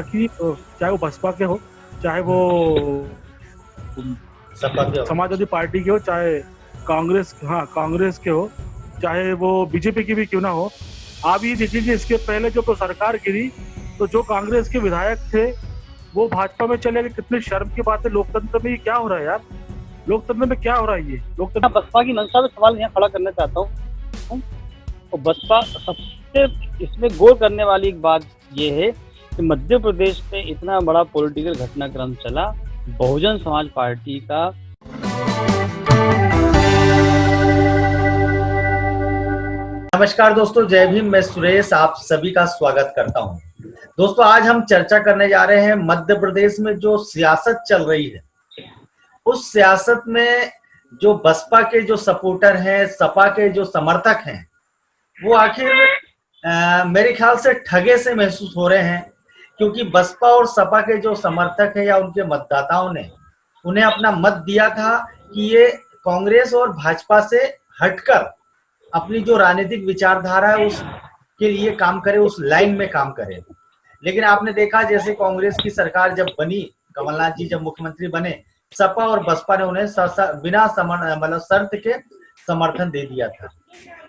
कि चाहे वो बसपा के हो, चाहे वो सपा के हो। समाजवादी पार्टी के हो, चाहे कांग्रेस, हाँ कांग्रेस के हो, चाहे वो बीजेपी की भी क्यों ना हो। आप ये देखिए कि इसके पहले जब तो सरकार गिरी तो जो कांग्रेस के विधायक थे वो भाजपा में चले गए। कितनी शर्म की बात है। लोकतंत्र में ये क्या हो रहा है यार? लोकतंत्र में क्या हो रहा है ये लोकतंत्र? बसपा की मंशा पे सवाल यहाँ खड़ा करना चाहता हूँ। तो बसपा सबसे इसमें गौर करने वाली एक बात यह है कि मध्य प्रदेश में इतना बड़ा पॉलिटिकल घटनाक्रम चला, बहुजन समाज पार्टी का। नमस्कार दोस्तों, जय भीम। मैं सुरेश आप सभी का स्वागत करता हूं। दोस्तों, आज हम चर्चा करने जा रहे हैं मध्य प्रदेश में जो सियासत चल रही है, उस सियासत में जो बसपा के जो सपोर्टर हैं, सपा के जो समर्थक हैं, वो आखिर मेरे ख्याल से ठगे से महसूस हो रहे हैं। क्योंकि बसपा और सपा के जो समर्थक हैं या उनके मतदाताओं ने उन्हें अपना मत दिया था कि ये कांग्रेस और भाजपा से हटकर अपनी जो राजनीतिक विचारधारा है उसके लिए काम करे, उस लाइन में काम करे। लेकिन आपने देखा जैसे कांग्रेस की सरकार जब बनी, कमलनाथ जी जब मुख्यमंत्री बने, सपा और बसपा ने उन्हें बिना मतलब शर्त के समर्थन दे दिया था।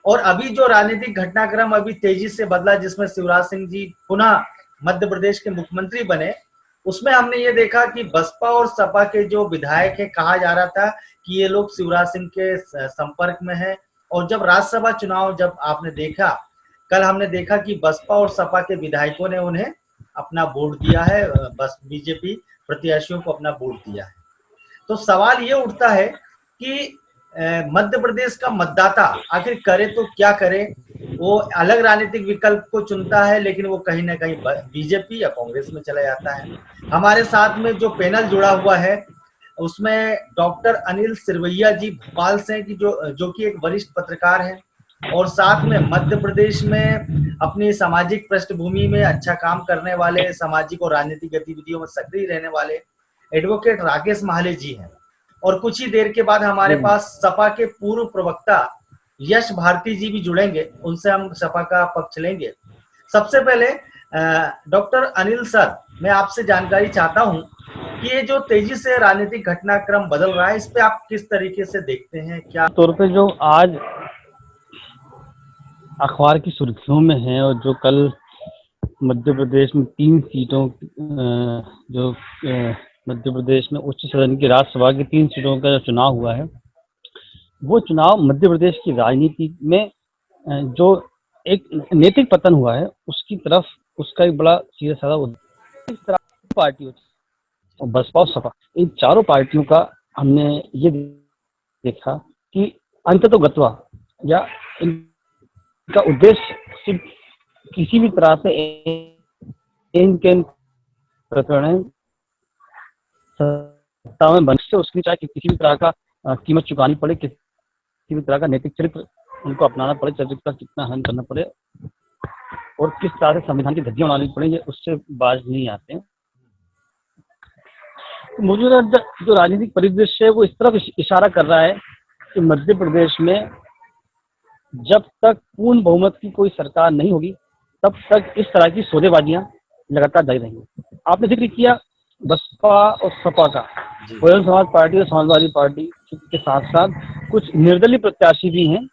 और अभी जो राजनीतिक घटनाक्रम अभी तेजी से बदला, जिसमें शिवराज सिंह जी पुनः मध्य प्रदेश के मुख्यमंत्री बने, उसमें हमने ये देखा कि बसपा और सपा के जो विधायक है, कहा जा रहा था कि ये लोग शिवराज सिंह के संपर्क में है। और जब राज्यसभा चुनाव जब आपने देखा, कल हमने देखा कि बसपा और सपा के विधायकों ने उन्हें अपना वोट दिया है, बस बीजेपी प्रत्याशियों को अपना वोट दिया है। तो सवाल ये उठता है कि मध्य प्रदेश का मतदाता आखिर करे तो क्या करे। वो अलग राजनीतिक विकल्प को चुनता है, लेकिन वो कहीं ना कहीं बीजेपी या कांग्रेस में चला जाता है। हमारे साथ में जो पैनल जुड़ा हुआ है उसमें डॉक्टर अनिल सिरवैया जी भोपाल से, कि जो कि एक वरिष्ठ पत्रकार है, और साथ में मध्य प्रदेश में अपनी सामाजिक पृष्ठभूमि में अच्छा काम करने वाले, सामाजिक और राजनीतिक गतिविधियों में सक्रिय रहने वाले एडवोकेट राकेश महाले जी हैं। और कुछ ही देर के बाद हमारे पास सपा के पूर्व प्रवक्ता यश भारती जी भी जुड़ेंगे, उनसे हम सपा का पक्ष लेंगे। सबसे पहले डॉक्टर अनिल सर, मैं आपसे जानकारी चाहता हूं कि ये जो तेजी से राजनीतिक घटनाक्रम बदल रहा है, इस पे आप किस तरीके से देखते हैं? क्या तौर पे जो आज अखबार की सुर्खियों में है और जो कल मध्य प्रदेश में 3 सीटों जो मध्य प्रदेश में उच्च सदन की राज्यसभा की 3 सीटों का जो चुनाव हुआ है, वो चुनाव मध्य प्रदेश की राजनीति में जो एक नैतिक पतन हुआ है उसकी तरफ, उसका एक बड़ा सीधा साधा पार्टी होती है। और बसपा और सपा, इन चारों पार्टियों का हमने ये देखा कि अंततोगत्वा या इनका उद्देश्य सिर्फ किसी भी तरह से इनके प्रकरण सत्ता में बनने से उसकी चाहे किसी भी तरह का कीमत चुकानी पड़े, किसी भी तरह का नैतिक चरित्र उनको अपनाना पड़े, चरित्र का कितना हनन करना पड़े और किस तरह से संविधान की धज्जियां उड़ानी पड़े, ये उससे बाज नहीं आते हैं। तो मौजूदा जो राजनीतिक परिदृश्य है वो इस तरफ इशारा कर रहा है कि मध्य प्रदेश में जब तक पूर्ण बहुमत की कोई सरकार नहीं होगी तब तक इस तरह की सौदेबाजियां लगातार जारी रहेंगी। आपने जिक्र किया बसपा और सपा का, बहुजन समाज पार्टी और समाजवादी पार्टी के साथ साथ कुछ निर्दलीय प्रत्याशी भी हैं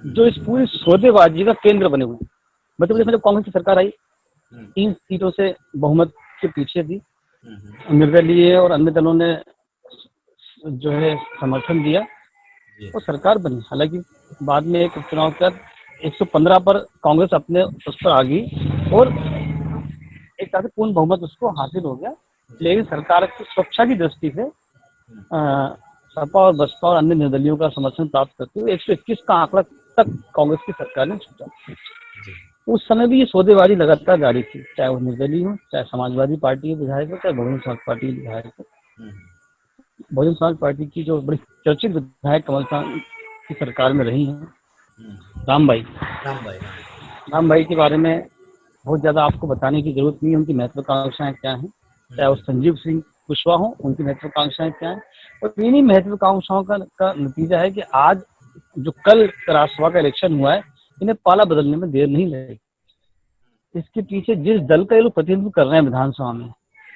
जो इस पूरी सौदेबाजी का केंद्र बने हुए हैं। मध्य प्रदेश में जब कांग्रेस की सरकार आई, 3 सीटों से बहुमत के पीछे थी, निर्दलीय और अन्य दलों ने जो है समर्थन दिया और सरकार बनी। हालांकि बाद में एक चुनाव कर 115 पर कांग्रेस अपने उस पर आ गई और एक तरह से पूर्ण बहुमत उसको हासिल हो गया। लेकिन सरकार की सुरक्षा की दृष्टि से सपा और बसपा और अन्य निर्दलियों का समर्थन प्राप्त करते हुए 121 का आंकड़ा तक कांग्रेस की सरकार ने छूटा। उस समय भी ये सौदेबाजी लगातार जारी थी, चाहे वो निर्दलीय हो, चाहे समाजवादी पार्टी के विधायक हो, चाहे बहुजन समाज पार्टी के विधायक हो। बहुजन समाज पार्टी की जो बड़ी चर्चित विधायक कमलनाथ की सरकार में रही हैं, राम भाई के बारे में बहुत ज्यादा आपको बताने की जरूरत नहीं है। उनकी महत्वाकांक्षाएं क्या हैं, चाहे वो संजीव सिंह कुशवाहा हो, उनकी महत्वाकांक्षाएं क्या हैं। और इन्हीं महत्वाकांक्षाओं का नतीजा है कि आज जो कल राज्यसभा का इलेक्शन हुआ है, इन्हें पाला बदलने में देर नहीं लगेगी। इसके पीछे जिस दल का ये लोग प्रतिनिधित्व कर रहे हैं विधानसभा में,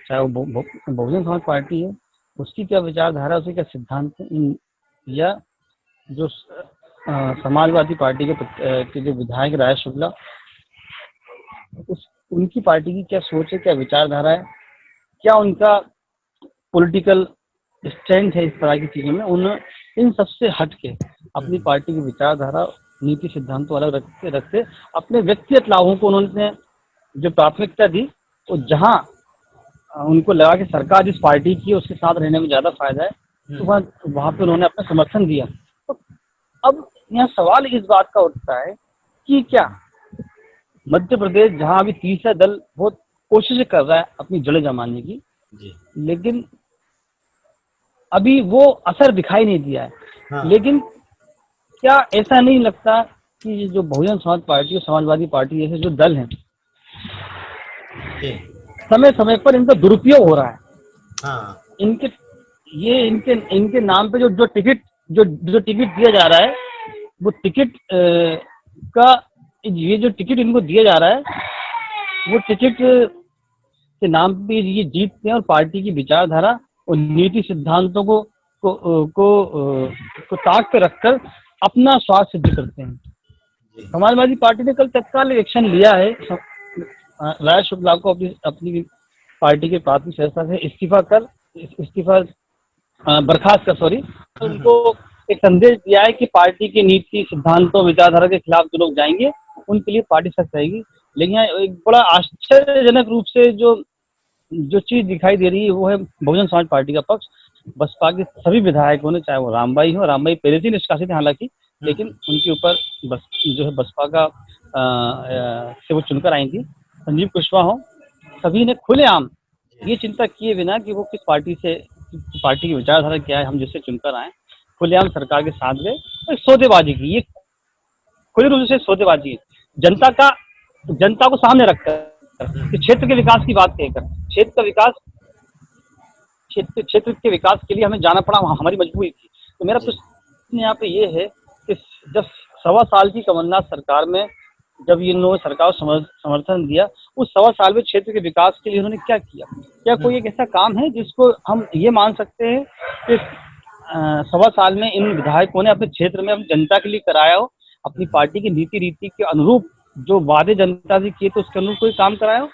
चाहे वो बहुजन समाज पार्टी है, उसकी क्या विचारधारा, उसके क्या सिद्धांत हैं, या जो समाजवादी पार्टी के जो विधायक राय शुक्ला, उनकी पार्टी की क्या सोच है, क्या विचारधारा है, क्या उनका पॉलिटिकल स्टैंड है इस तरह की चीजों में, इन सबसे हट के अपनी पार्टी की विचारधारा, नीति सिद्धांत को अलग रखते अपने व्यक्तिगत लाभों को उन्होंने जो प्राथमिकता दी, और जहां उनको लगा कि सरकार जिस पार्टी की है उसके साथ रहने में ज्यादा फायदा है, तो वहां पे उन्होंने अपना समर्थन दिया। तो अब यहाँ सवाल इस बात का उठता है कि क्या मध्य प्रदेश, जहां अभी तीसरा दल बहुत कोशिश कर रहा है अपनी जड़ें जमाने की, लेकिन अभी वो असर दिखाई नहीं दिया है। हाँ। लेकिन क्या ऐसा नहीं लगता कि ये जो बहुजन समाज पार्टी और समाजवादी पार्टी जैसे जो दल हैं, समय समय पर इनका दुरुपयोग हो रहा है? हाँ। इनके नाम पे जो टिकट दिया जा रहा है, वो टिकट का ये जो टिकट इनको दिया जा रहा है, वो टिकट के नाम पे ये जीतते हैं और पार्टी की विचारधारा और नीति सिद्धांतों को ताक पे रखकर अपना स्वार्थ सिद्ध करते हैं। समाजवादी पार्टी ने कल तत्काल एक्शन लिया है, राय शुक्ला को अपनी पार्टी के प्राथमिक सदस्यता से बर्खास्त कर उनको एक संदेश दिया है कि पार्टी की नीति सिद्धांतों विचारधारा के खिलाफ जो लोग जाएंगे उनके लिए पार्टी सख्त रहेगी। लेकिन एक बड़ा आश्चर्यजनक रूप से जो चीज दिखाई दे रही है वो है बहुजन समाज पार्टी का पक्ष। बसपा के सभी विधायकों ने, चाहे वो रामबाई हो, रामबाई पहले से निष्कासित है हालांकि, लेकिन उनके ऊपर जो है बसपा का से वो चुनकर आई थी, संजीव कुशवाहा हो, सभी ने खुलेआम ये चिंता किए बिना कि वो किस पार्टी की विचारधारा क्या है, हम जिससे चुनकर आए, खुलेआम सरकार के साथ गए। तो सौदेबाजी की, ये खुले रूप से सौदेबाजी है, जनता को सामने रखकर, क्षेत्र के विकास की बात कहकर, क्षेत्र के विकास के लिए हमें जाना पड़ा, हमारी मजबूरी थी। तो मेरा प्रश्न यहाँ पे ये है कि जब 1.25 साल की कमलनाथ सरकार में जब इन लोगों ने सरकार को समर्थन दिया, उस 1.25 साल में क्षेत्र के विकास के लिए उन्होंने क्या किया? क्या कोई एक ऐसा काम है जिसको हम ये मान सकते हैं कि 1.25 साल में इन विधायकों ने अपने क्षेत्र में अपनी जनता के लिए कराया हो, अपनी पार्टी की नीति रीति के अनुरूप जो वादे जनता से किए तो उसके अनुरूप कोई काम कराया हो?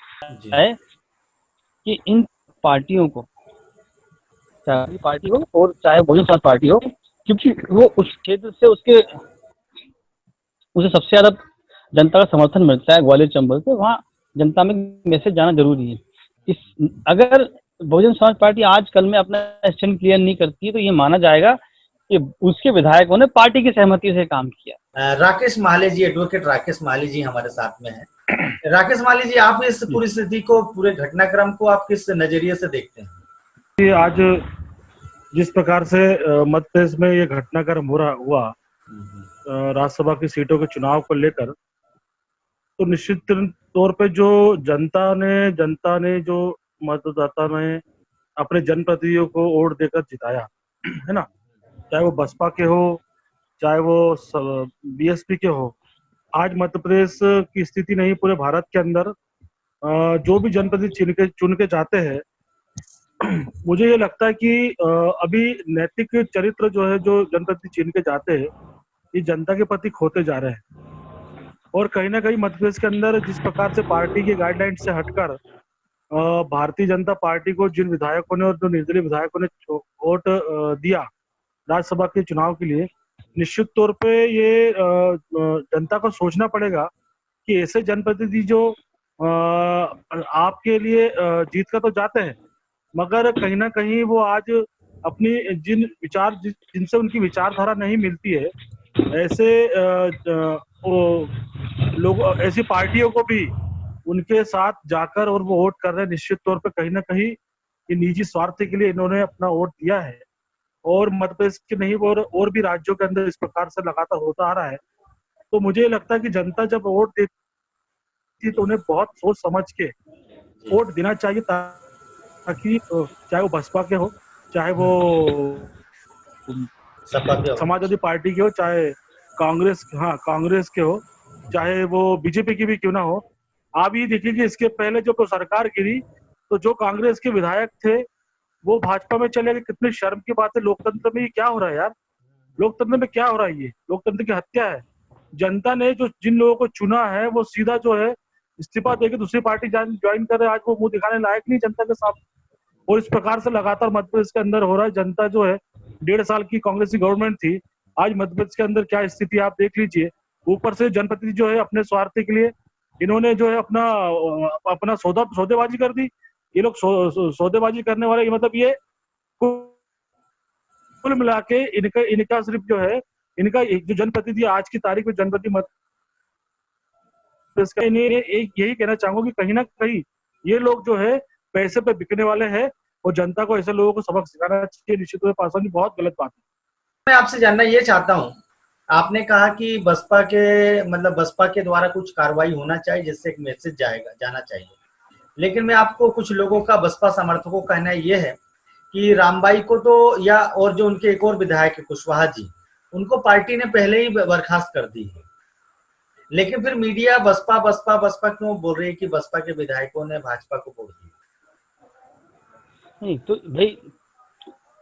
है कि इन पार्टियों को, चाहे पार्टी हो और चाहे बहुजन समाज पार्टी हो, क्योंकि वो उस क्षेत्र से उसे सबसे ज्यादा जनता का समर्थन मिलता है, ग्वालियर चंबल से, वहाँ जनता में मैसेज जाना जरूरी है। अगर बहुजन समाज पार्टी आज कल में अपना स्टैंड क्लियर नहीं करती है तो ये माना जाएगा कि उसके विधायकों ने पार्टी की सहमति से काम किया। राकेश माले जी, एडवोकेट राकेश माले जी हमारे साथ में हैं। राकेश माले जी, आप इस पूरी स्थिति को, पूरे घटनाक्रम को आप किस नजरिए से देखते हैं? आज जिस प्रकार से मध्य प्रदेश में ये घटनाक्रम हुआ राज्यसभा की सीटों के चुनाव को लेकर, तो निश्चित तौर पे जो जनता ने जो मतदाता ने अपने जनप्रतिनिधियों को वोट देकर जिताया है ना, चाहे वो बसपा के हो चाहे वो बीएसपी के हो, आज मध्य प्रदेश की स्थिति नहीं, पूरे भारत के अंदर जो भी जनप्रतिनिधि चुन के जाते हैं, मुझे ये लगता है कि अभी नैतिक चरित्र जो है, जो जनप्रतिनिधि चुन के जाते हैं, ये जनता के प्रति खोते जा रहे हैं। और कहीं ना कहीं मध्य प्रदेश के अंदर जिस प्रकार से पार्टी की गाइडलाइन से हटकर भारतीय जनता पार्टी को जिन विधायकों ने और जो निर्दलीय विधायकों ने वोट दिया राज्यसभा के चुनाव के लिए, निश्चित तौर पे ये जनता को सोचना पड़ेगा कि ऐसे जनप्रतिनिधि जो आपके लिए जीत कर तो जाते हैं, मगर कहीं ना कहीं वो आज अपनी जिनसे उनकी विचारधारा नहीं मिलती है, ऐसे ऐसी पार्टियों को भी उनके साथ जाकर और वो वोट कर रहे हैं। निश्चित तौर पे कहीं ना कहीं ये निजी स्वार्थ के लिए इन्होंने अपना वोट दिया है, और मध्य प्रदेश के नहीं और भी राज्यों के अंदर इस प्रकार से लगातार होता आ रहा है। तो मुझे लगता है कि जनता जब वोट देती है तो उन्हें बहुत सोच समझ के वोट देना चाहिए, ताकि चाहे वो बसपा के हो, चाहे वो समाजवादी पार्टी के हो, चाहे कांग्रेस के हो, चाहे वो बीजेपी की भी क्यों ना हो, आप ये देखिए कि इसके पहले जो सरकार गिरी तो जो कांग्रेस के विधायक थे वो भाजपा में चले गए। कितनी शर्म की बात है। लोकतंत्र में ये क्या हो रहा है यार? लोकतंत्र में क्या हो रहा है? ये लोकतंत्र की हत्या है। जनता ने जो जिन लोगों को चुना है वो सीधा जो है इस्तीफा देकर दूसरी पार्टी ज्वाइन कर रहे हैं। आज वो मुंह दिखाने लायक नहीं जनता के सामने। और इस प्रकार से लगातार मध्य प्रदेश के अंदर हो रहा है। जनता जो है 1.5 साल की कांग्रेस की गवर्नमेंट थी, आज मध्य प्रदेश के अंदर क्या स्थिति आप देख लीजिए। ऊपर से जनप्रतिनिधि जो है अपने स्वार्थ के लिए इन्होंने जो है अपना सौदेबाजी कर दी। ये लोग सौदेबाजी करने वाले, मतलब ये कुल मिला के इनका सिर्फ जो है इनका जो जनप्रतिनिधि आज की तारीख में जनप्रतिनिधि यही कहना चाहूंगा कि कहीं ना कहीं ये लोग जो है पैसे पे बिकने वाले हैं और जनता को ऐसे लोगों को सबक सिखाना चाहिए। निश्चित रूप से पासवान जी बहुत गलत बात है। मैं आपसे जानना ये चाहता हूँ, आपने कहा कि बसपा के द्वारा कुछ कार्रवाई होना चाहिए जिससे एक मैसेज जाना चाहिए, लेकिन मैं आपको कुछ लोगों का, बसपा समर्थकों का कहना ये है कि रामबाई को तो और जो उनके एक और विधायक है कुशवाहा जी, उनको पार्टी ने पहले ही बर्खास्त कर दी है, लेकिन फिर मीडिया बसपा क्यों बोल रही है कि बसपा के विधायकों ने भाजपा को वोट दिया? नहीं तो भाई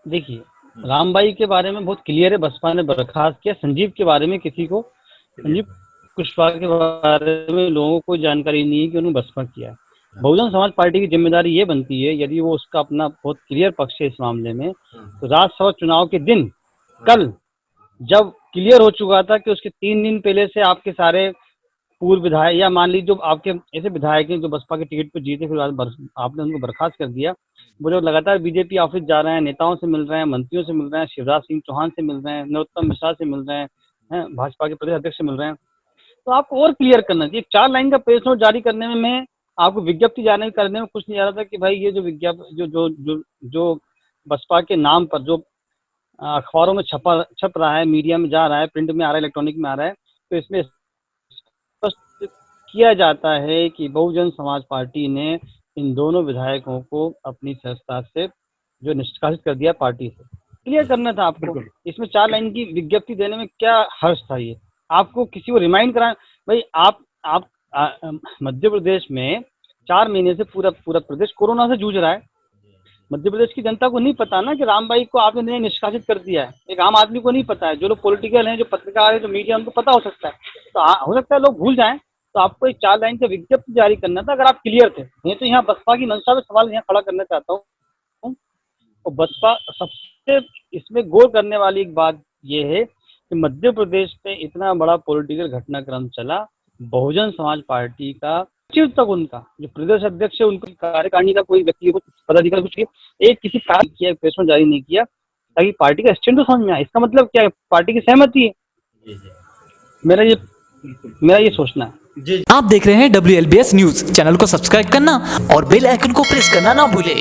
देखिए, रामबाई के बारे में बहुत क्लियर है, बसपा ने बर्खास्त किया। संजीव के बारे में संजीव कुशवाहा के बारे में लोगों को जानकारी नहीं है कि उन्होंने बसपा किया। बहुजन समाज पार्टी की जिम्मेदारी ये बनती है, यदि वो उसका अपना बहुत क्लियर पक्ष है इस मामले में, तो राज्यसभा चुनाव के दिन कल जब क्लियर हो चुका था कि उसके 3 दिन पहले से आपके सारे पूर्व विधायक, या मान लीजिए जो आपके ऐसे विधायक हैं जो बसपा के टिकट पर जीते, फिर आपने उनको बर्खास्त कर दिया। वो जो लगातार बीजेपी ऑफिस जा रहे हैं, नेताओं से मिल रहे हैं, मंत्रियों से मिल रहे हैं, शिवराज सिंह चौहान से मिल रहे हैं, नरोत्तम मिश्रा से मिल रहे हैं, भाजपा के प्रदेश अध्यक्ष से मिल रहे हैं, तो आपको और क्लियर करना चाहिए। 4 लाइन का प्रेस नोट जारी करने में, मैं आपको विज्ञप्ति जारी करने में कुछ नहीं जा रहा था कि भाई ये जो जो बसपा के नाम पर जो अखबारों में छप रहा है, मीडिया में जा रहा है, प्रिंट में आ रहा है, इलेक्ट्रॉनिक में आ रहा है, तो इसमें स्पष्ट किया जाता है कि बहुजन समाज पार्टी ने इन दोनों विधायकों को अपनी संस्था से जो निष्कासित कर दिया, पार्टी से। क्लियर करना था आपको। इसमें 4 लाइन की विज्ञप्ति देने में क्या हर्ष था? ये आपको किसी को रिमाइंड करा? भाई आप मध्य प्रदेश में 4 महीने से पूरा प्रदेश कोरोना से जूझ रहा है। मध्य प्रदेश की जनता को नहीं पता ना कि रामबाई को आपने निष्कासित कर दिया है। एक आम आदमी को नहीं पता है। जो लोग पॉलिटिकल हैं, जो पत्रकार हैं, जो मीडिया, उनको पता हो सकता है, तो हो सकता है लोग भूल जाएं। तो आपको एक 4 लाइन का विज्ञप्ति जारी करना था, अगर आप क्लियर थे। मैं तो यहाँ बसपा की मंशा पे सवाल यहाँ खड़ा करना चाहता हूँ। और बसपा सबसे इसमें गौर करने वाली एक बात यह है कि मध्य प्रदेश में इतना बड़ा पॉलिटिकल घटनाक्रम चला, बहुजन समाज पार्टी का चिर तक उनका जो प्रदेश अध्यक्ष है, उनकी कार्यकारिणी का कोई व्यक्ति, कुछ पदाधिकारी, कुछ एक किसी कार्य किया, प्रेस नोट जारी नहीं किया ताकि पार्टी का स्टैंड तो समझ में आए। इसका मतलब क्या है? पार्टी की सहमति है। मेरा ये सोचना है। आप देख रहे हैं WLBS न्यूज। चैनल को सब्सक्राइब करना और बेल आइकन को प्रेस करना ना भूले।